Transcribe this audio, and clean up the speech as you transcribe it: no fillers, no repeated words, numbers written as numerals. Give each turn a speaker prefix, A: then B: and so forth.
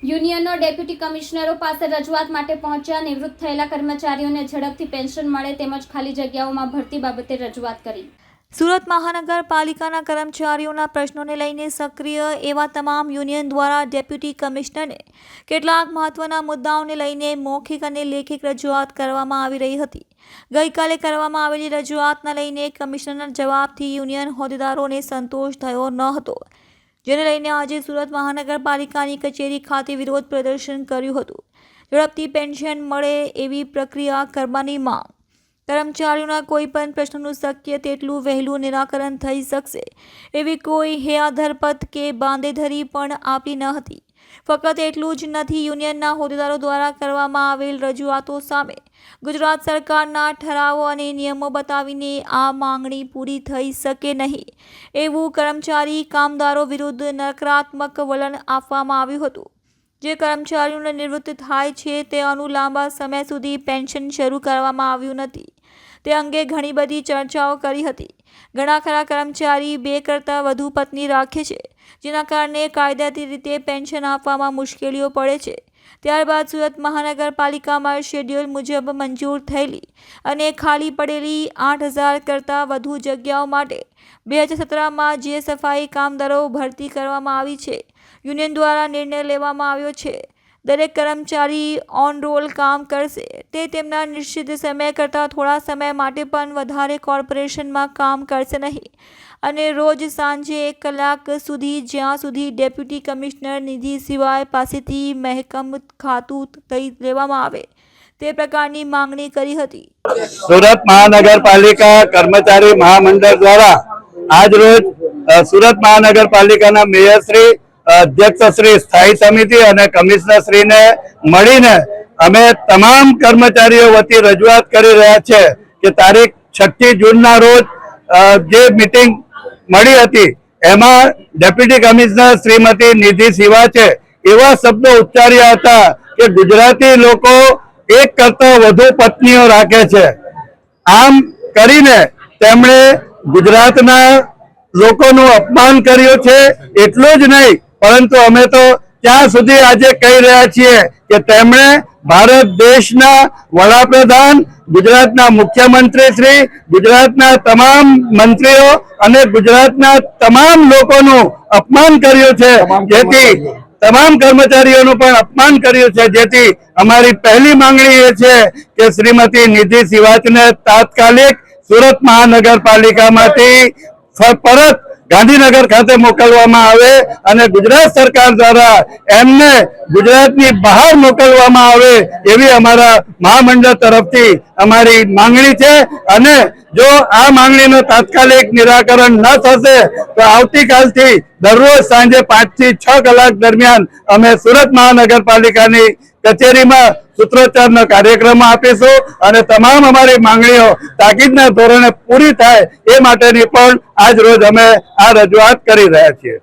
A: યુનિયનનો deputy કમિશનરો પાસે રજૂઆત માટે પહોંચ્યા. નિવૃત્ત થયેલા કર્મચારીઓને ઝડપથી પેન્શન મળે તેમજ ખાલી જગ્યાઓમાં ભરતી બાબતે રજૂઆત કરી.
B: સુરત મહાનગરપાલિકાના કર્મચારીઓના પ્રશ્નોને લઈને સક્રિય એવા તમામ યુનિયન દ્વારા ડેપ્યુટી કમિશનરને કેટલાક મહત્વના મુદ્દાઓને લઈને મૌખિક અને લેખિત રજૂઆત કરવામાં આવી રહી હતી. ગઈકાલે કરવામાં આવેલી રજૂઆતને લઈને કમિશનરના જવાબથી યુનિયન હોદ્દેદારોને સંતોષ થયો ન હતો, જેને લઈને આજે સુરત મહાનગરપાલિકાની કચેરી ખાતે વિરોધ પ્રદર્શન કર્યું હતું. ઝડપથી પેન્શન મળે એવી પ્રક્રિયા કરવાની માંગ. કર્મચારીઓના કોઈ પણ પ્રશ્નોનું શક્ય તેટલું વહેલું નિરાકરણ થઈ શકશે એવી કોઈ હેયાધરપત કે બાંધેધરી પણ આપી ન હતી. ફક્ત એટલું જ નથી, યુનિયનના હોદ્દેદારો દ્વારા કરવામાં આવેલ રજૂઆતો સામે ગુજરાત સરકારના ઠરાવો અને નિયમો બતાવીને આ માંગણી પૂરી થઈ શકે નહીં એવું કર્મચારી કામદારો વિરુદ્ધ નકારાત્મક વલણ આપવામાં આવ્યું હતું. જે કર્મચારીઓને નિવૃત્ત થાય છે તેઓનું લાંબા સમય સુધી પેન્શન શરૂ કરવામાં આવ્યું નથી તે અંગે ઘણી બધી ચર્ચાઓ કરી હતી. ઘણા ખરા કર્મચારી 2 કરતાં વધુ પત્ની રાખે છે, જેના કારણે કાયદાકીય રીતે પેન્શન આપવામાં મુશ્કેલીઓ પડે છે. ત્યારબાદ સુરત મહાનગરપાલિકામાં શેડ્યુલ મુજબ મંજૂર થયેલી અને ખાલી પડેલી 8,000 કરતાં વધુ જગ્યાઓ માટે 2017માં જે સફાઈ કામદારો ભરતી કરવામાં આવી છે, યુનિયન દ્વારા નિર્ણય લેવામાં આવ્યો છે દરેક કર્મચારી ઓન રોલ કામ કરશે. તે તેમના નિશ્ચિત સમય કરતાં થોડા સમય માટે પણ વધારે કોર્પોરેશનમાં કામ કરશે નહીં અને રોજ સાંજે 1 કલાક સુધી, જ્યાં સુધી ડેપ્યુટી કમિશનર નિધિ સિવાય પાસેથી મહેકમ ખાતું લેવામાં આવે તે પ્રકારની માંગણી કરી હતી.
C: સુરત મહાનગરપાલિકા કર્મચારી મહામંડળ દ્વારા આજ રોજ સુરત મહાનગરપાલિકાના મેયર શ્રી, અધ્યક્ષ શ્રી, સ્થાયી સમિતિ અને કમિશનર શ્રીને મળીને અમે તમામ કર્મચારીઓ વતી રજૂઆત કરી રહ્યા છે કે તારીખ 6 જૂનના રોજ જે મીટિંગ મળી હતી એમાં ડેપ્યુટી કમિશનર શ્રીમતી નિધિ સિવા છે એવા શબ્દો ઉચ્ચાર્યા હતા કે ગુજરાતી લોકો 1 કરતાં વધુ પત્નીઓ રાખે છે. આમ કરીને તેમણે ગુજરાતના લોકોનું અપમાન કર્યું છે. એટલું જ નહીં, પરંતુ અમે તો ત્યાં સુધી આજે કહી રહ્યા છીએ કે તેમણે ભારત દેશના વડાપ્રધાન, ગુજરાતના મુખ્યમંત્રી શ્રી, ગુજરાતના તમામ મંત્રીઓ અને ગુજરાતના તમામ લોકોનું અપમાન કર્યું છે, જેથી તમામ કર્મચારીઓનું પણ અપમાન કર્યું છે. જેથી અમારી પહેલી માંગણી એ છે કે શ્રીમતી નિધિ સિવાચને તાત્કાલિક સુરત મહાનગરપાલિકામાંથી પરત ગાંધીનગર ખાતે મોકલવામાં આવે અને ગુજરાત સરકાર દ્વારા એમને ગુજરાતની બહાર મોકલવામાં આવે એવી અમારા મહામંડળ તરફથી અમારી માંગણી છે. અને જો આ માંગણીનું તાત્કાલિક નિરાકરણ ન થશે તો આવતીકાલથી દરરોજ સાંજે 5 થી 6 કલાક દરમિયાન અમે સુરત મહાનગરપાલિકાની કચેરીમાં સૂત્રોચ્ચારનો કાર્યક્રમ આપીશું અને તમામ અમારી માંગણીઓ તાકીદના ધોરણે પૂરી થાય એ માટેની પણ આજ રોજ અમે આ રજૂઆત કરી રહ્યા છીએ.